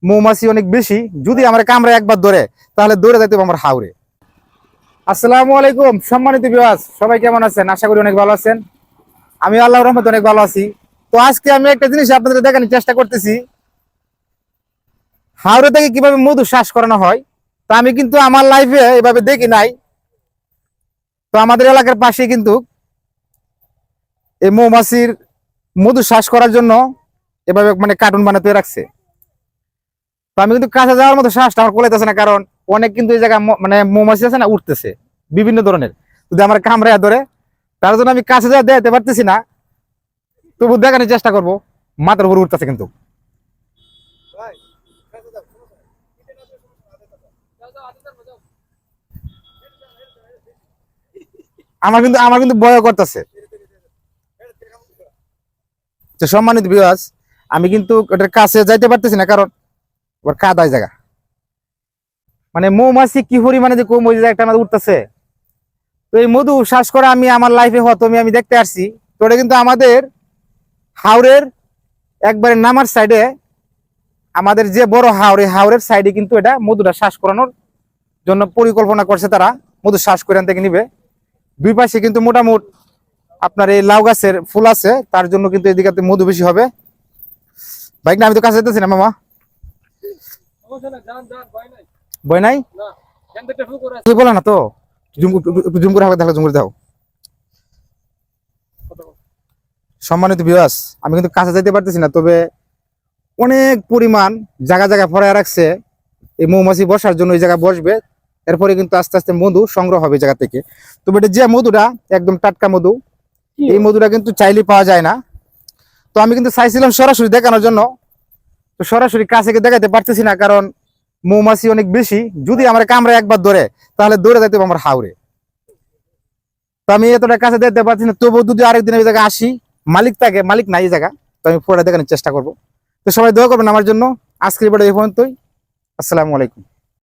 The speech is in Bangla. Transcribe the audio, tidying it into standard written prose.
মৌমাছি অনেক বেশি, যদি আমার কামড়ে একবার ধরে তাহলে দৌড়ে যাইতে হবে আমার হাওরে। আসসালামু আলাইকুম সম্মানিত ভিউয়ার্স, সবাই কেমন আছেন? আশা করি অনেক ভালো আছেন। আমি আল্লাহর রহমতে অনেক ভালো আছি। তো আজকে আমি একটা জিনিস আপনাদের দেখানোর চেষ্টা করতেছি, হাওরে থেকে কিভাবে মধু শ্বাস করানো হয়। তো আমি কিন্তু আমার লাইফে এভাবে দেখি নাই। তো আমাদের এলাকার পাশে কিন্তু এই মৌমাছির মধু শ্বাস করার জন্য এভাবে মানে কার্টুন বানাতে রাখছে। তো আমি কিন্তু কাছে যাওয়ার মতো শ্বাসটা আমার কোলাইতেছে না, কারণ অনেক কিন্তু এই জায়গায় মানে মৌমাছি আছে না, উঠতেছে বিভিন্ন ধরনের। যদি আমার কামড়ে ধরে, তার জন্য আমি কাছে যাওয়া দেখতে পারতেছি না, তবু দেখানোর চেষ্টা করবো। মাথার উপর উঠতেছে কিন্তু। আমার কিন্তু ভয় করতেছে। তো সম্মানিত ভিউয়ার্স, আমি কিন্তু এটার কাছে যাইতে পারতেছি না, কারণ ওর কাদায় জায়গা, মানে মৌমাছি কি পরিমাণে যে কম ওই জায়গাটা আমাদের উঠতেছে। তো এই মধু শ্বাস করা আমি আমার লাইফে হতো আমি দেখতে আসছি। তো এটা কিন্তু আমাদের হাওরের একবারে নামার সাইডে, আমাদের যে বড় হাওর, এই হাওরের সাইডে কিন্তু এটা মধুটা শ্বাস করানোর জন্য পরিকল্পনা করছে তারা। মধু শ্বাস করে থেকে নিবে। দুই পাশে কিন্তু মোটামুটি আপনার এই লাউ গাছের ফুল আছে, তার জন্য কিন্তু এদিকে মধু বেশি হবে। বাইক না, আমি তো কাছে যেতেছি না মামা। ভয় নাই বলে না তো। জুম করে দেখো, জুম করে দাও। সম্মানিত ভিউয়ার্স, আমি কিন্তু কাছে যাইতে পারতেছি না, তবে অনেক পরিমাণ জায়গা জায়গা ফরায় রাখছে এই মৌমাছি বসার জন্য। ওই জায়গায় বসবে, এরপরে কিন্তু আস্তে আস্তে মধু সংগ্রহ হবে জায়গা থেকে। তবে এটা যে মধুটা একদম টাটকা মধু, এই মধুটা কিন্তু চাইলে পাওয়া যায় না। তো আমি কিন্তু চাইছিলাম সরাসরি দেখানোর জন্য, তো সরাসরি কাছে দেখাতে পারতেছি না, কারণ মৌমাছি অনেক বেশি। যদি আমার কামড়ে একবার ধরে তাহলে দৌড়ে যাইতে হবে আমার হাওরে। তো আমি এতটা কাছে দেখতে পাচ্ছি না, তবুও যদি আরেকদিন ওই জায়গায় আসি, মালিক থাকে, মালিক নাই এই জায়গা, তো আমি পুরোটা দেখানোর চেষ্টা করবো। তো সবাই দোয়া করবেন আমার জন্য। আজকের ভিডিও এই পর্যন্তই। আসসালামু আলাইকুম।